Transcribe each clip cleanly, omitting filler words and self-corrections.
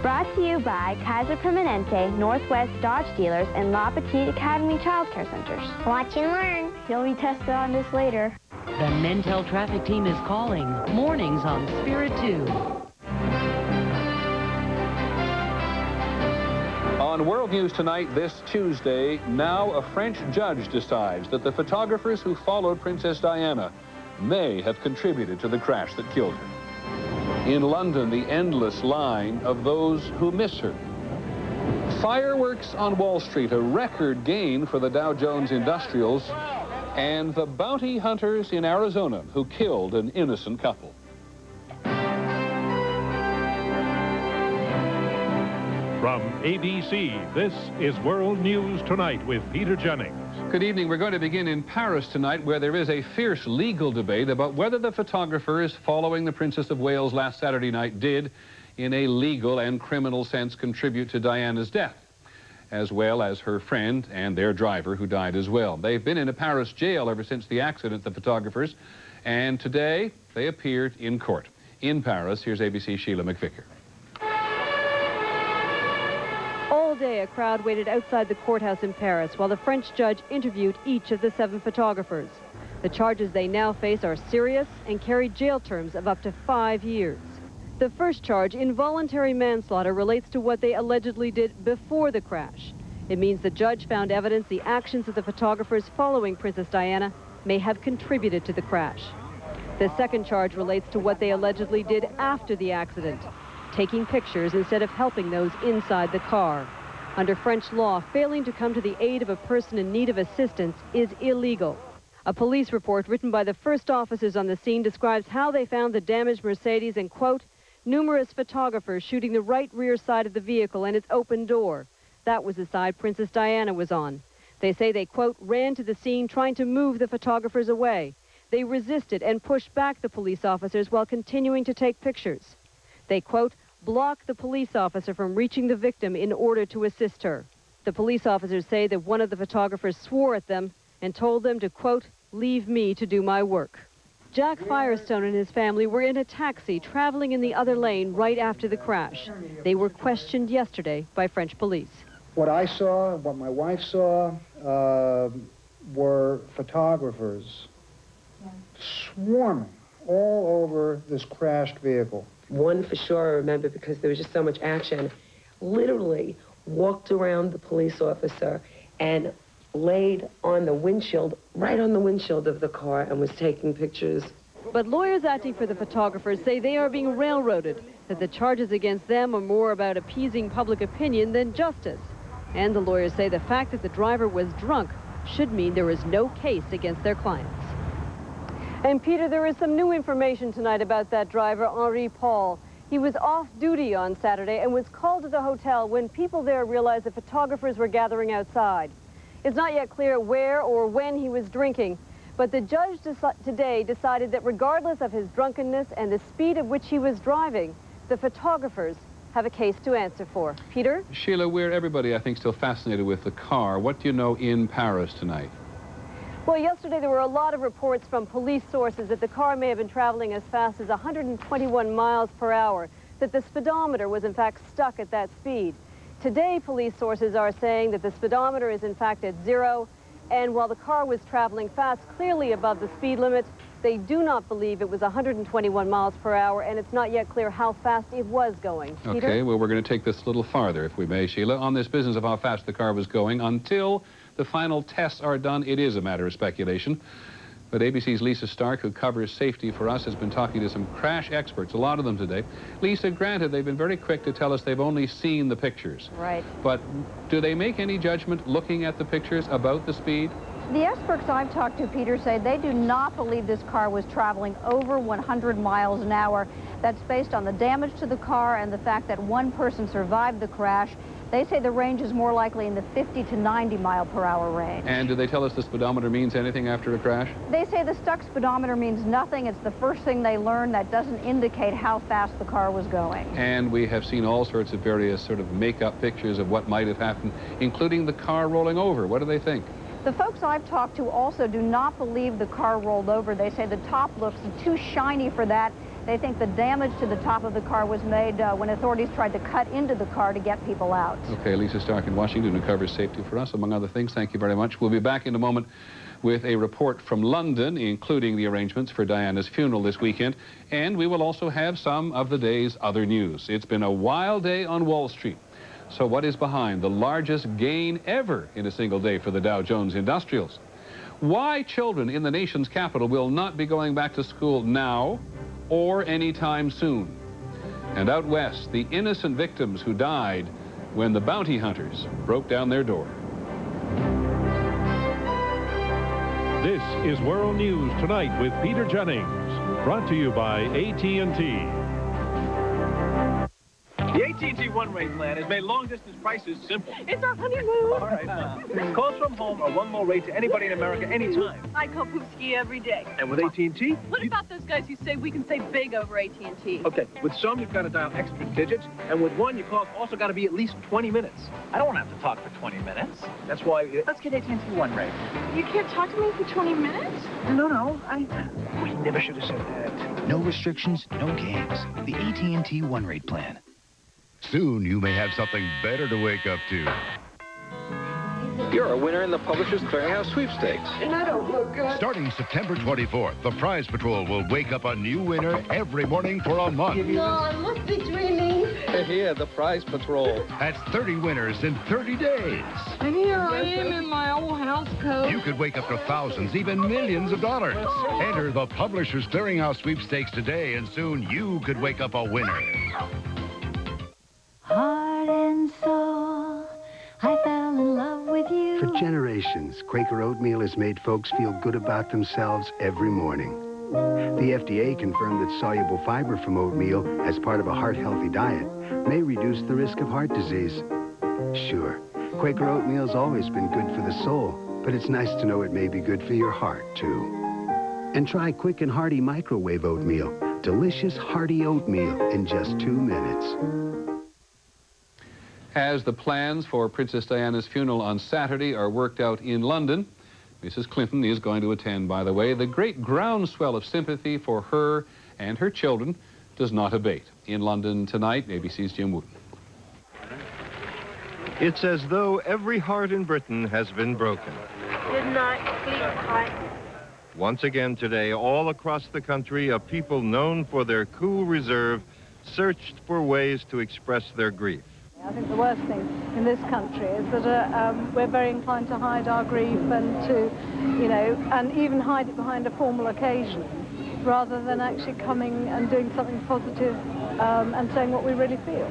Brought to you by Kaiser Permanente, Northwest Dodge Dealers, and La Petite Academy Child Care Centers. Watch and learn. You'll be tested on this later. The Mentel traffic team is calling. Mornings on Spirit 2. On World News Tonight this Tuesday, now a French judge decides that the photographers who followed Princess Diana may have contributed to the crash that killed her. In London, the endless line of those who miss her. Fireworks on Wall Street, a record gain for the Dow Jones Industrials, and the bounty hunters in Arizona who killed an innocent couple. From ABC, this is World News Tonight with Peter Jennings. Good evening. We're going to begin in Paris tonight, where there is a fierce legal debate about whether the photographers following the Princess of Wales last Saturday night did, in a legal and criminal sense, contribute to Diana's death, as well as her friend and their driver, who died as well. They've been in a Paris jail ever since the accident, the photographers, and today they appeared in court. In Paris, here's ABC's Sheila McVicker. All day, a crowd waited outside the courthouse in Paris while the French judge interviewed each of the 7 photographers. The charges they now face are serious and carry jail terms of up to 5 years. The first charge, involuntary manslaughter, relates to what they allegedly did before the crash. It means the judge found evidence the actions of the photographers following Princess Diana may have contributed to the crash. The second charge relates to what they allegedly did after the accident, taking pictures instead of helping those inside the car. Under French law, failing to come to the aid of a person in need of assistance is illegal. A police report written by the first officers on the scene describes how they found the damaged Mercedes and, quote, numerous photographers shooting the right rear side of the vehicle and its open door. That was the side Princess Diana was on. They say they, quote, ran to the scene trying to move the photographers away. They resisted and pushed back the police officers while continuing to take pictures. They, quote, blocked the police officer from reaching the victim in order to assist her. The police officers say that one of the photographers swore at them and told them to, quote, leave me to do my work. Jack Firestone and his family were in a taxi traveling in the other lane right after the crash. They were questioned yesterday by French police. What I saw, what my wife saw, were photographers swarming all over this crashed vehicle. One for sure I remember because there was just so much action, literally walked around the police officer and laid on the windshield, right on the windshield of the car, and was taking pictures. But lawyers acting for the photographers say they are being railroaded, that the charges against them are more about appeasing public opinion than justice. And the lawyers say the fact that the driver was drunk should mean there is no case against their clients. And Peter, there is some new information tonight about that driver, Henri Paul. He was off duty on Saturday and was called to the hotel when people there realized the photographers were gathering outside. It's not yet clear where or when he was drinking, but the judge today decided that regardless of his drunkenness and the speed at which he was driving, the photographers have a case to answer for. Peter? Sheila, we're everybody, I think, still fascinated with the car. What do you know in Paris tonight? Well, yesterday there were a lot of reports from police sources that the car may have been traveling as fast as 121 miles per hour, that the speedometer was in fact stuck at that speed. Today, police sources are saying that the speedometer is in fact at 0, and while the car was traveling fast, clearly above the speed limit, they do not believe it was 121 miles per hour, and it's not yet clear how fast it was going. Peter? Okay, well, we're going to take this a little farther, if we may, Sheila, on this business of how fast the car was going. Until the final tests are done, it is a matter of speculation. But ABC's Lisa Stark, who covers safety for us, has been talking to some crash experts, a lot of them today. Lisa, granted, they've been very quick to tell us they've only seen the pictures. Right. But do they make any judgment looking at the pictures about the speed? The experts I've talked to, Peter, say they do not believe this car was traveling over 100 miles an hour. That's based on the damage to the car and the fact that one person survived the crash. They say the range is more likely in the 50 to 90 mile per hour range. And do they tell us the speedometer means anything after a crash? They say the stuck speedometer means nothing. It's the first thing they learn that doesn't indicate how fast the car was going. And we have seen all sorts of various sort of make-up pictures of what might have happened, including the car rolling over. What do they think? The folks I've talked to also do not believe the car rolled over. They say the top looks too shiny for that. They think the damage to the top of the car was made when authorities tried to cut into the car to get people out. Okay, Lisa Stark in Washington, who covers safety for us, among other things. Thank you very much. We'll be back in a moment with a report from London, including the arrangements for Diana's funeral this weekend. And we will also have some of the day's other news. It's been a wild day on Wall Street. So what is behind the largest gain ever in a single day for the Dow Jones Industrials? Why children in the nation's capital will not be going back to school now or anytime soon? And out west, the innocent victims who died when the bounty hunters broke down their door. This is World News Tonight with Peter Jennings, brought to you by AT&T. The AT&T one-rate plan has made long-distance prices simple. It's our honeymoon. All right. Calls from home are one low rate to anybody in America anytime. I call Poopski every day. And with AT&T? What about those guys who say we can save big over AT&T? Okay, with some you've got to dial extra digits, and with one your call's also got to be at least 20 minutes. I don't want to have to talk for 20 minutes. That's why let's get AT&T one rate. You can't talk to me for 20 minutes? No, we never should have said that. No restrictions, no games. The AT&T one-rate plan. Soon you may have something better to wake up to. You're a winner in the Publishers Clearinghouse Sweepstakes. And I don't look good. Starting September 24th, the Prize Patrol will wake up a new winner every morning for a month. No, I must be dreaming. Here, the Prize Patrol. That's 30 winners in 30 days. And here I am in my old house coat. You could wake up to thousands, even millions of dollars. Enter the Publishers Clearinghouse Sweepstakes today, and soon you could wake up a winner. Heart and soul, I fell in love with you. For generations, Quaker oatmeal has made folks feel good about themselves every morning. The FDA confirmed that soluble fiber from oatmeal as part of a heart-healthy diet may reduce the risk of heart disease. Sure, Quaker oatmeal's always been good for the soul, but it's nice to know it may be good for your heart, too. And try Quick and Hearty microwave oatmeal. Delicious, hearty oatmeal in just 2 minutes. As the plans for Princess Diana's funeral on Saturday are worked out in London, Mrs. Clinton is going to attend, by the way. The great groundswell of sympathy for her and her children does not abate. In London tonight, ABC's Jim Wooten. It's as though every heart in Britain has been broken. Good night, sleep tight. Once again today, all across the country, a people known for their cool reserve searched for ways to express their grief. I think the worst thing in this country is that we're very inclined to hide our grief and to, and even hide it behind a formal occasion, rather than actually coming and doing something positive and saying what we really feel.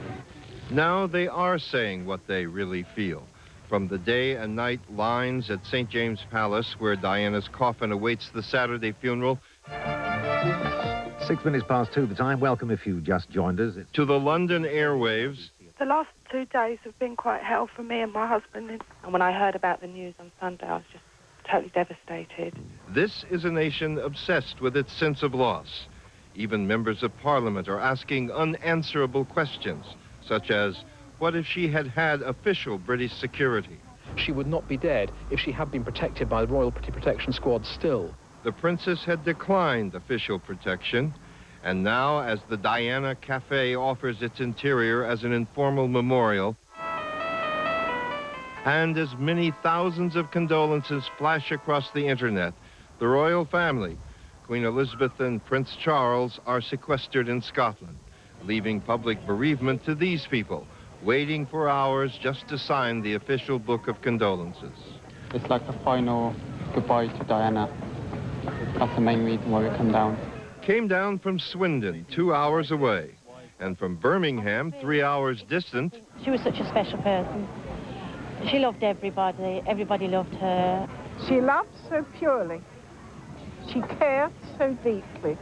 Now they are saying what they really feel. From the day and night lines at St. James Palace, where Diana's coffin awaits the Saturday funeral, 6 minutes past 2 the time. Welcome if you just joined us. To the London airwaves. The last 2 days have been quite hell for me and my husband. And when I heard about the news on Sunday, I was just totally devastated. This is a nation obsessed with its sense of loss. Even members of Parliament are asking unanswerable questions, such as, what if she had had official British security? She would not be dead if she had been protected by the Royal Protection Squad still. The princess had declined official protection, and now, as the Diana Cafe offers its interior as an informal memorial, and as many thousands of condolences flash across the internet, the royal family, Queen Elizabeth and Prince Charles, are sequestered in Scotland, leaving public bereavement to these people, waiting for hours just to sign the official book of condolences. It's like the final goodbye to Diana. That's the main reason why we come down. Came down from Swindon, 2 hours away, and from Birmingham, 3 hours distant. She was such a special person. She loved everybody. Everybody loved her. She loved so purely. She cared so deeply.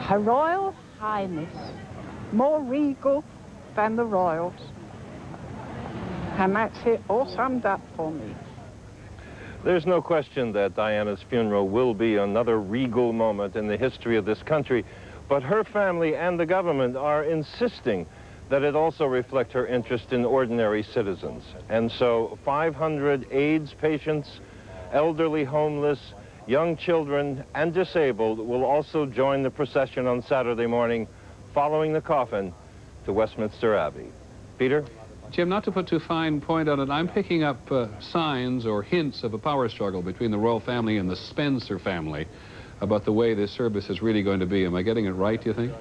Her Royal Highness, more regal than the royals. And that's it all summed up for me. There's no question that Diana's funeral will be another regal moment in the history of this country, but her family and the government are insisting that it also reflect her interest in ordinary citizens. And so 500 AIDS patients, elderly homeless, young children and disabled will also join the procession on Saturday morning following the coffin to Westminster Abbey. Peter? Jim, not to put too fine point on it, I'm picking up signs or hints of a power struggle between the royal family and the Spencer family about the way this service is really going to be. Am I getting it right, do you think?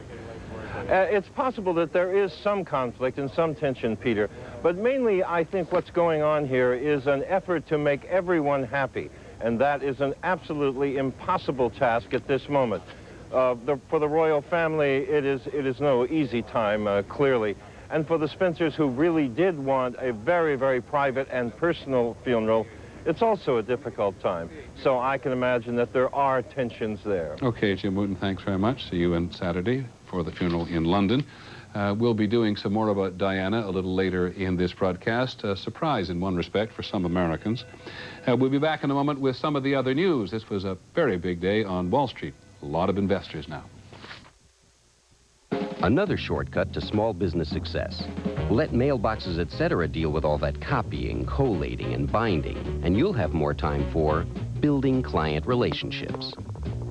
It's possible that there is some conflict and some tension, Peter, but mainly I think what's going on here is an effort to make everyone happy, and that is an absolutely impossible task at this moment. For the royal family, it is no easy time, clearly. And for the Spencers, who really did want a very, very private and personal funeral, it's also a difficult time. So I can imagine that there are tensions there. Okay, Jim Wooten, thanks very much. See you on Saturday for the funeral in London. We'll be doing some more about Diana a little later in this broadcast. A surprise in one respect for some Americans. We'll be back in a moment with some of the other news. This was a very big day on Wall Street. A lot of investors now. Another shortcut to small business success. Let Mailboxes Etc. deal with all that copying, collating, and binding, and you'll have more time for building client relationships.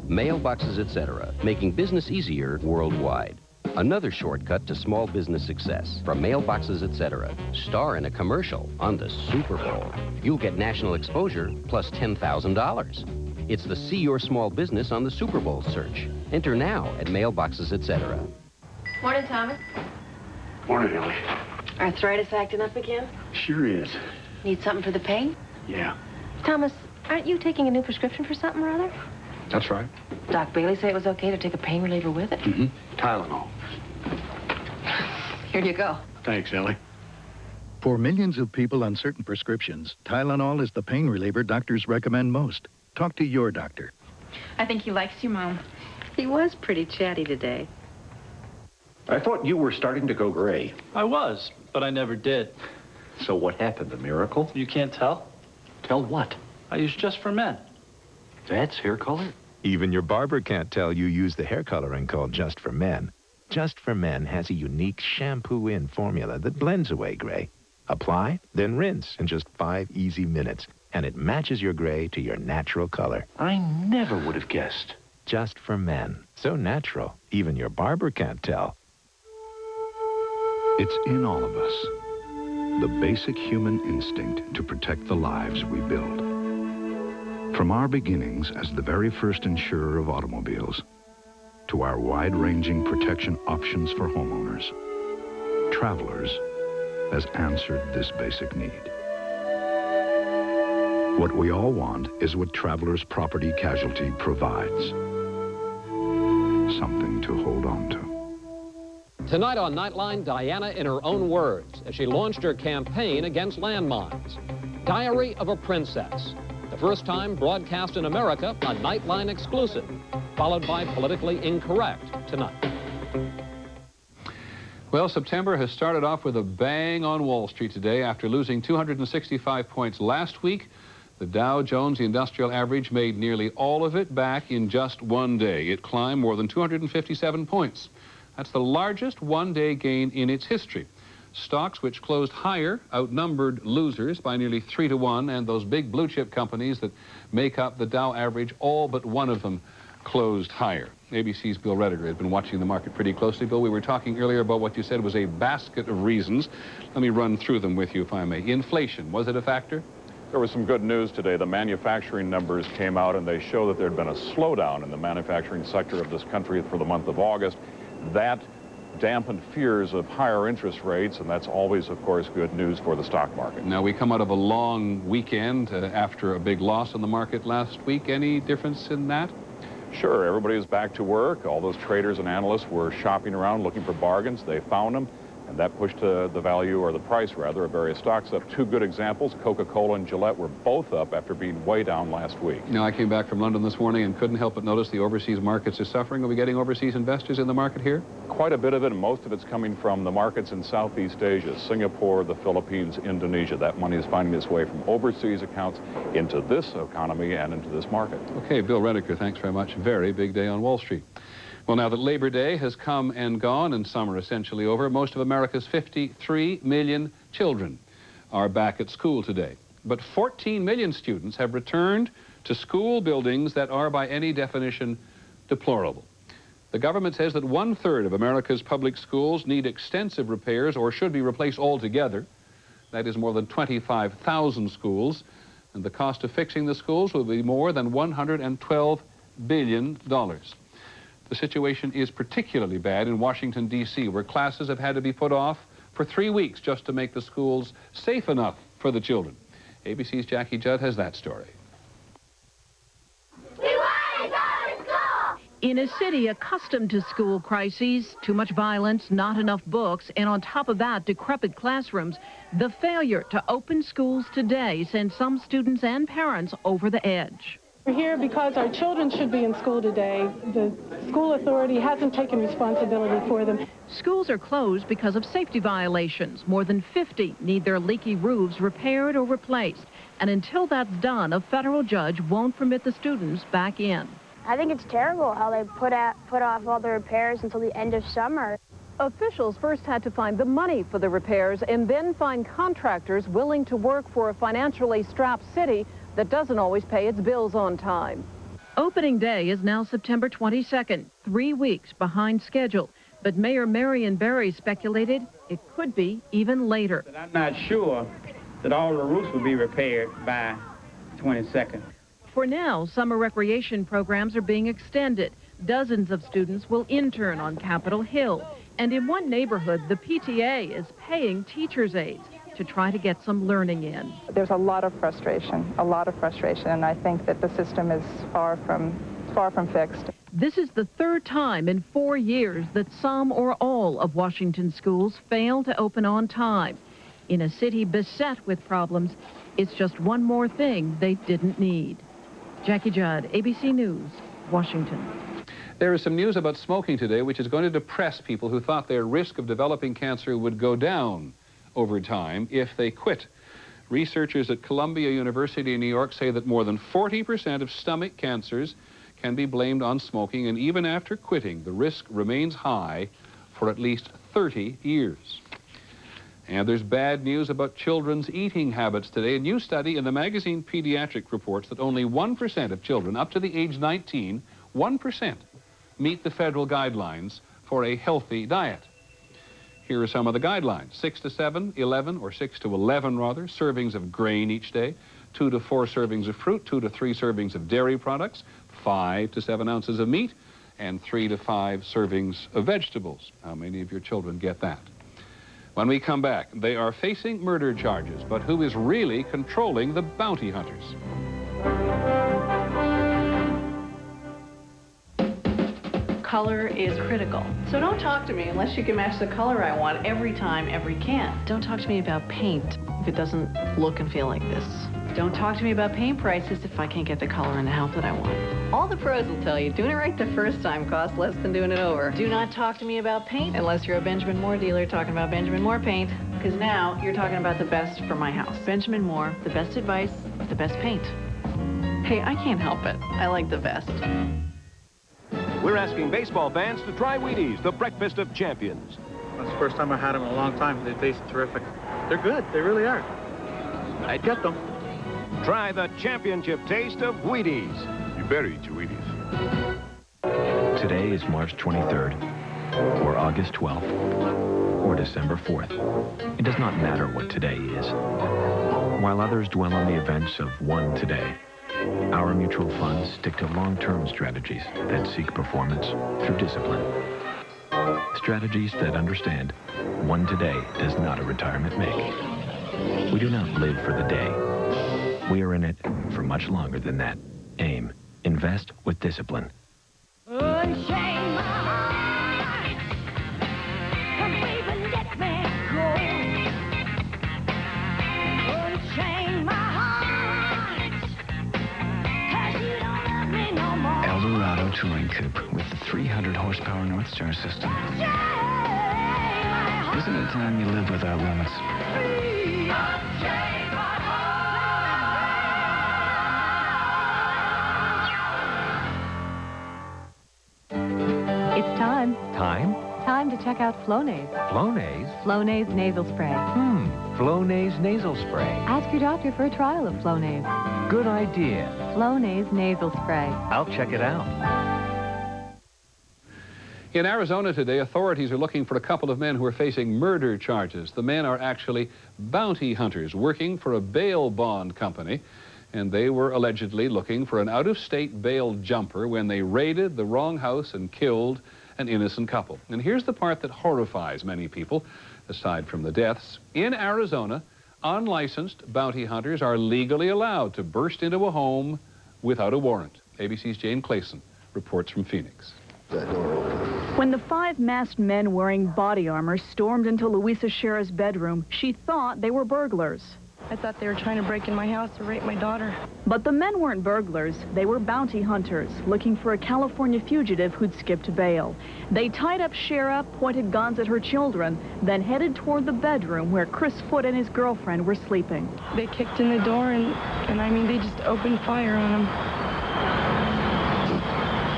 Mailboxes Etc., making business easier worldwide. Another shortcut to small business success. From Mailboxes Etc. Star in a commercial on the Super Bowl. You'll get national exposure plus $10,000. It's the See Your Small Business on the Super Bowl search. Enter now at Mailboxes Etc. Morning, Thomas. Morning, Ellie. Arthritis acting up again? Sure is. Need something for the pain? Yeah. Thomas, aren't you taking a new prescription for something or other? That's right. Doc Bailey say it was okay to take a pain reliever with it? Mm-hmm. Tylenol. Here you go. Thanks, Ellie. For millions of people on certain prescriptions, Tylenol is the pain reliever doctors recommend most. Talk to your doctor. I think he likes you, Mom. He was pretty chatty today. I thought you were starting to go gray. I was, but I never did. So what happened, a miracle? You can't tell? Tell what? I use Just for Men. That's hair color? Even your barber can't tell you use the hair coloring called Just for Men. Just for Men has a unique shampoo-in formula that blends away gray. Apply, then rinse in just 5 easy minutes, and it matches your gray to your natural color. I never would have guessed. Just for Men. So natural, even your barber can't tell. It's in all of us, the basic human instinct to protect the lives we build. From our beginnings as the very first insurer of automobiles, to our wide-ranging protection options for homeowners, Travelers has answered this basic need. What we all want is what Travelers Property Casualty provides. Something to hold on to. Tonight on Nightline, Diana in her own words as she launched her campaign against landmines. Diary of a Princess. The first time broadcast in America, a Nightline exclusive, followed by Politically Incorrect tonight. Well, September has started off with a bang on Wall Street today. After losing 265 points last week, the Dow Jones Industrial Average made nearly all of it back in just one day. It climbed more than 257 points. That's the largest one-day gain in its history. Stocks which closed higher outnumbered losers by nearly 3 to 1, and those big blue-chip companies that make up the Dow average, all but one of them closed higher. ABC's Bill Rediger has been watching the market pretty closely. Bill, we were talking earlier about what you said was a basket of reasons. Let me run through them with you, if I may. Inflation, was it a factor? There was some good news today. The manufacturing numbers came out, and they show that there had been a slowdown in the manufacturing sector of this country for the month of August. That dampened fears of higher interest rates, and that's always, of course, good news for the stock market. Now, we come out of a long weekend after a big loss in the market last week. Any difference in that? Sure, everybody was back to work. All those traders and analysts were shopping around looking for bargains. They found them, and that pushed the value, or the price rather, of various stocks up. Two good examples, Coca-Cola and Gillette, were both up after being way down last week. Now, I came back from London this morning and couldn't help but notice the overseas markets are suffering. Are we getting overseas investors in the market here? Quite a bit of it, and most of it's coming from the markets in Southeast Asia, Singapore, the Philippines, Indonesia. That money is finding its way from overseas accounts into this economy and into this market. Okay, Bill Rediger, thanks very much. Very big day on Wall Street. Well, now that Labor Day has come and gone and summer essentially over, most of America's 53 million children are back at school today. But 14 million students have returned to school buildings that are by any definition deplorable. The government says that 1/3 of America's public schools need extensive repairs or should be replaced altogether. That is more than 25,000 schools, and the cost of fixing the schools will be more than $112 billion. The situation is particularly bad in Washington, D.C., where classes have had to be put off for 3 weeks just to make the schools safe enough for the children. ABC's Jackie Judd has that story. In a city accustomed to school crises, too much violence, not enough books, and on top of that, decrepit classrooms, the failure to open schools today sends some students and parents over the edge. We're here because our children should be in school today. The school authority hasn't taken responsibility for them. Schools are closed because of safety violations. More than 50 need their leaky roofs repaired or replaced. And until that's done, a federal judge won't permit the students back in. I think it's terrible how they put off all the repairs until the end of summer. Officials first had to find the money for the repairs and then find contractors willing to work for a financially strapped city that doesn't always pay its bills on time. Opening day is now September 22nd, 3 weeks behind schedule. But Mayor Marion Barry speculated it could be even later. But I'm not sure that all the roofs will be repaired by 22nd. For now, summer recreation programs are being extended. Dozens of students will intern on Capitol Hill. And in one neighborhood, the PTA is paying teachers' aides to try to get some learning in. There's a lot of frustration, and I think that the system is far from fixed. This is the third time in 4 years that some or all of Washington's schools fail to open on time. In a city beset with problems, it's just one more thing they didn't need. Jackie Judd, ABC News, Washington. There is some news about smoking today, which is going to depress people who thought their risk of developing cancer would go down over time if they quit. Researchers at Columbia University in New York say that more than 40% of stomach cancers can be blamed on smoking, and even after quitting, the risk remains high for at least 30 years. And there's bad news about children's eating habits today. A new study in the magazine Pediatric reports that only 1% of children up to the age 19, 1%, meet the federal guidelines for a healthy diet. Here are some of the guidelines. 6 to 7, 11, or 6 to 11 rather, servings of grain each day, 2 to 4 servings of fruit, 2 to 3 servings of dairy products, 5 to 7 ounces of meat, and 3 to 5 servings of vegetables. How many of your children get that? When we come back, they are facing murder charges, but who is really controlling the bounty hunters? Color is critical. So don't talk to me unless you can match the color I want every time, every can. Don't talk to me about paint if it doesn't look and feel like this. Don't talk to me about paint prices if I can't get the color and the help that I want. All the pros will tell you doing it right the first time costs less than doing it over. Do not talk to me about paint unless you're a Benjamin Moore dealer talking about Benjamin Moore paint, because now you're talking about the best for my house. Benjamin Moore, the best advice, the best paint. Hey, I can't help it. I like the best. We're asking baseball fans to try Wheaties, the breakfast of champions. That's the first time I had them in a long time. They taste terrific. They're good. They really are. I'd get them. Try the championship taste of Wheaties. You better eat your Wheaties. Today is March 23rd, or August 12th, or December 4th. It does not matter what today is. While others dwell on the events of one today, our mutual funds stick to long-term strategies that seek performance through discipline. Strategies that understand one today does not a retirement make. We do not live for the day. We are in it for much longer than that. AIM. Invest with discipline. Unchain my heart, and baby, let me go. Unchain my heart, 'cause you don't love me no more. Eldorado Touring Coupe with the 300 horsepower Northstar system. Isn't it time you live without limits? It's time. Time? Time to check out Flonase. Flonase? Flonase nasal spray. Flonase nasal spray. Ask your doctor for a trial of Flonase. Good idea. Flonase nasal spray. I'll check it out. In Arizona today, authorities are looking for a couple of men who are facing murder charges. The men are actually bounty hunters working for a bail bond company, and they were allegedly looking for an out-of-state bail jumper when they raided the wrong house and killed an innocent couple. And here's the part that horrifies many people, aside from the deaths. In Arizona, unlicensed bounty hunters are legally allowed to burst into a home without a warrant. ABC's Jane Clayson reports from Phoenix. When the 5 masked men wearing body armor stormed into Louisa Shera's bedroom, she thought they were burglars. I thought they were trying to break in my house to rape my daughter. But the men weren't burglars. They were bounty hunters, looking for a California fugitive who'd skipped bail. They tied up Shera, pointed guns at her children, then headed toward the bedroom where Chris Foote and his girlfriend were sleeping. They kicked in the door and I mean, they just opened fire on him.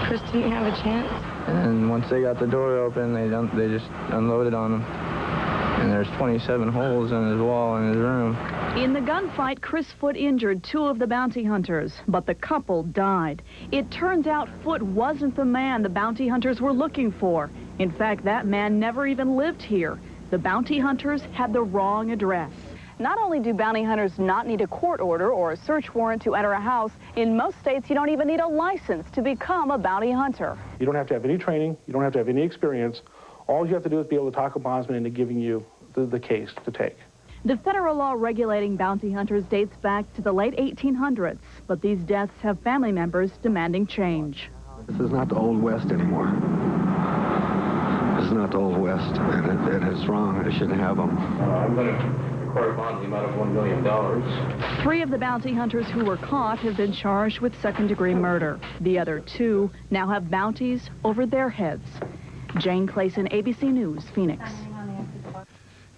Chris didn't have a chance. And once they got the door open, they just unloaded on him. And there's 27 holes in his wall in his room. In the gunfight, Chris Foote injured 2 of the bounty hunters, but the couple died. It turns out Foote wasn't the man the bounty hunters were looking for. In fact, that man never even lived here. The bounty hunters had the wrong address. Not only do bounty hunters not need a court order or a search warrant to enter a house, in most states you don't even need a license to become a bounty hunter. You don't have to have any training, you don't have to have any experience. All you have to do is be able to talk a bondsman into giving you the case to take. The federal law regulating bounty hunters dates back to the late 1800s, but these deaths have family members demanding change. This is not the Old West anymore. This is not the Old West, and it's wrong. I shouldn't have them. I'm going to require a bond in the amount of $1 million. 3 of the bounty hunters who were caught have been charged with second-degree murder. The other 2 now have bounties over their heads. Jane Clayson, ABC News, Phoenix.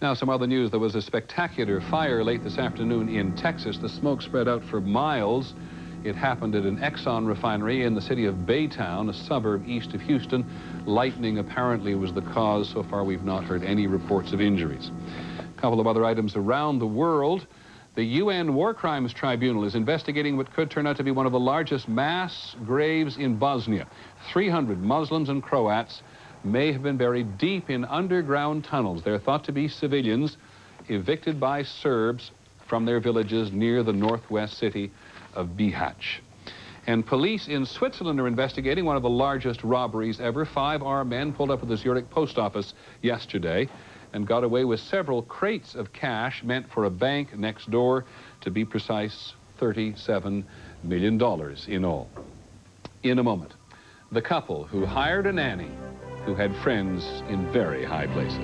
Now, some other news. There was a spectacular fire late this afternoon in Texas. The smoke spread out for miles. It happened at an Exxon refinery in the city of Baytown, a suburb east of Houston. Lightning apparently was the cause. So far, we've not heard any reports of injuries. A couple of other items around the world. The UN War Crimes Tribunal is investigating what could turn out to be one of the largest mass graves in Bosnia. 300 Muslims and Croats may have been buried deep in underground tunnels. They're thought to be civilians evicted by Serbs from their villages near the northwest city of Bihać. And police in Switzerland are investigating one of the largest robberies ever. 5 armed men pulled up at the Zurich post office yesterday and got away with several crates of cash meant for a bank next door. To be precise, $37 million in all. In a moment, the couple who hired a nanny who had friends in very high places.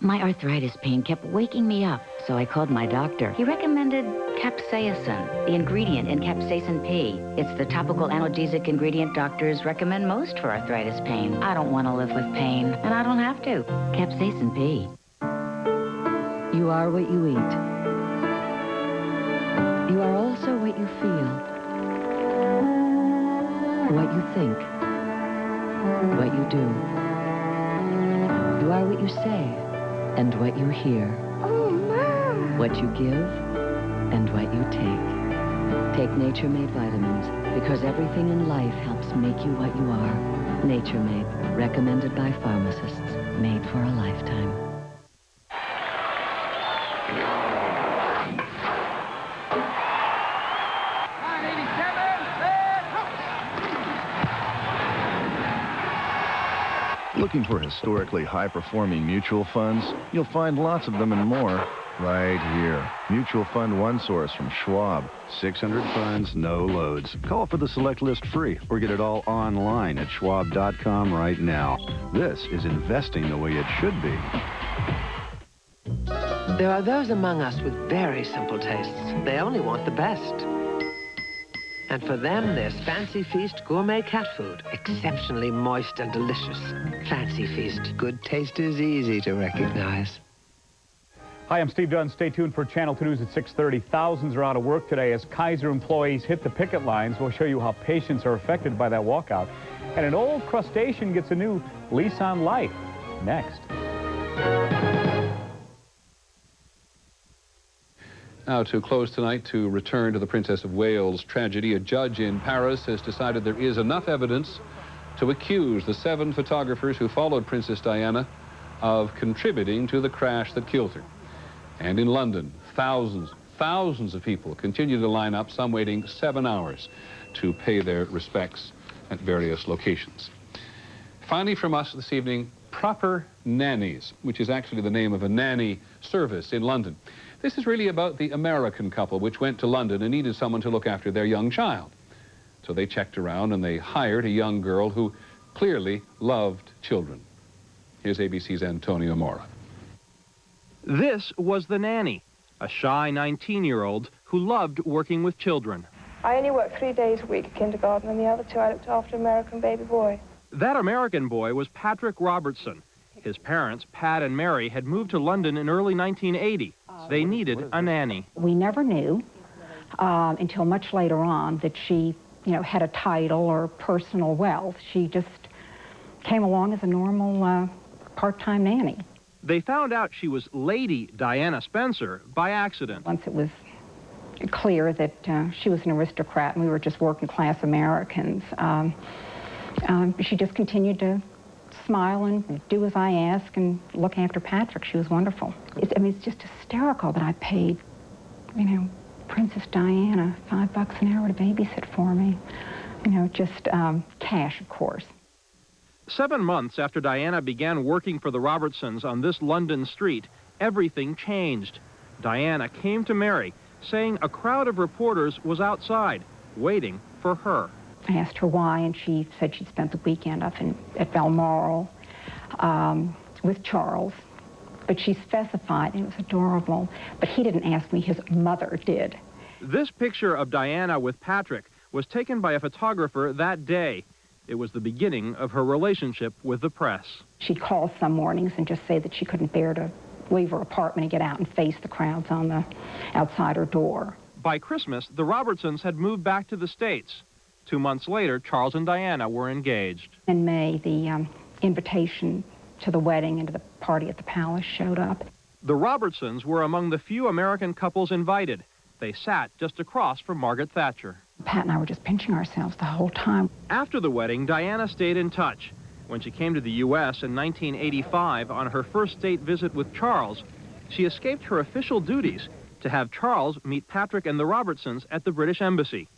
My arthritis pain kept waking me up, so I called my doctor. He recommended capsaicin, the ingredient in Capsaicin P. It's the topical analgesic ingredient doctors recommend most for arthritis pain. I don't want to live with pain, and I don't have to. Capsaicin P. You are what you eat. You are also what you feel. What you think, what you do. You are what you say and what you hear. Oh, Mom! What you give and what you take. Take Nature Made vitamins because everything in life helps make you what you are. Nature Made, recommended by pharmacists, made for a lifetime. Looking for historically high-performing mutual funds? You'll find lots of them and more right here. Mutual Fund OneSource from Schwab. 600 funds, no loads. Call for the select list free or get it all online at schwab.com right now. This is investing the way it should be. There are those among us with very simple tastes. They only want the best. And for them, there's Fancy Feast gourmet cat food. Exceptionally moist and delicious. Fancy Feast. Good taste is easy to recognize. Hi, I'm Steve Dunn. Stay tuned for Channel 2 News at 6:30. Thousands are out of work today as Kaiser employees hit the picket lines. We'll show you how patients are affected by that walkout. And an old crustacean gets a new lease on life. Next. Now, to close tonight, to return to the Princess of Wales tragedy, a judge in Paris has decided there is enough evidence to accuse the 7 photographers who followed Princess Diana of contributing to the crash that killed her. And in London, thousands of people continue to line up, some waiting 7 hours to pay their respects at various locations. Finally, from us this evening, Proper Nannies, which is actually the name of a nanny service in London. This is really about the American couple which went to London and needed someone to look after their young child. So they checked around and they hired a young girl who clearly loved children. Here's ABC's Antonio Mora. This was the nanny, a shy 19-year-old who loved working with children. I only worked 3 days a week at kindergarten, and the other 2 I looked after an American baby boy. That American boy was Patrick Robertson. His parents, Pat and Mary, had moved to London in early 1980. They needed a nanny. We never knew until much later on that she, had a title or personal wealth. She just came along as a normal part-time nanny. They found out she was Lady Diana Spencer by accident. Once it was clear that she was an aristocrat and we were just working-class Americans, she just continued to smile and do as I ask and look after Patrick. She was wonderful. It's just hysterical that I paid, Princess Diana $5 an hour to babysit for me. Just cash, of course. 7 months after Diana began working for the Robertsons on this London street, everything changed. Diana came to Mary, saying a crowd of reporters was outside, waiting for her. I asked her why, and she said she'd spent the weekend up at Balmoral with Charles. But she specified, and it was adorable, but he didn't ask me, his mother did. This picture of Diana with Patrick was taken by a photographer that day. It was the beginning of her relationship with the press. She'd call some mornings and just say that she couldn't bear to leave her apartment and get out and face the crowds outside her door. By Christmas, the Robertsons had moved back to the States. 2 months later, Charles and Diana were engaged. In May, the invitation to the wedding and to the party at the palace showed up. The Robertsons were among the few American couples invited. They sat just across from Margaret Thatcher. Pat and I were just pinching ourselves the whole time. After the wedding, Diana stayed in touch. When she came to the U.S. in 1985 on her first state visit with Charles, she escaped her official duties to have Charles meet Patrick and the Robertsons at the British Embassy.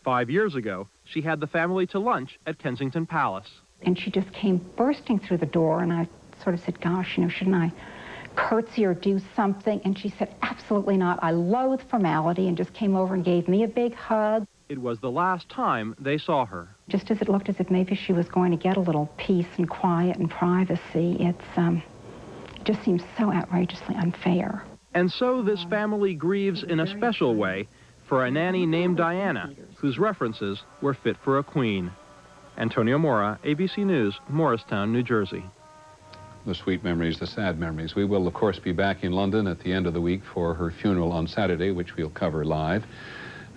5 years ago, she had the family to lunch at Kensington Palace. And she just came bursting through the door, and I sort of said, gosh, shouldn't I curtsy or do something? And she said, absolutely not. I loathe formality, and just came over and gave me a big hug. It was the last time they saw her. Just as it looked as if maybe she was going to get a little peace and quiet and privacy, it just seems so outrageously unfair. And so this family grieves in a special way for a nanny named Diana, whose references were fit for a queen. Antonio Mora, ABC News, Morristown, New Jersey. The sweet memories, the sad memories. We will, of course, be back in London at the end of the week for her funeral on Saturday, which we'll cover live.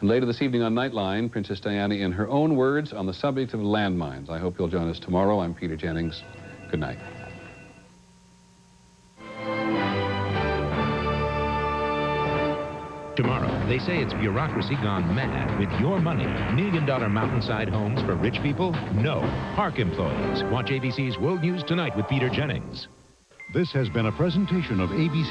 And later this evening on Nightline, Princess Diana in her own words on the subject of landmines. I hope you'll join us tomorrow. I'm Peter Jennings. Good night. Tomorrow, they say it's bureaucracy gone mad with your money. $1 million mountainside homes for rich people? No. Park employees. Watch ABC's World News Tonight with Peter Jennings. This has been a presentation of ABC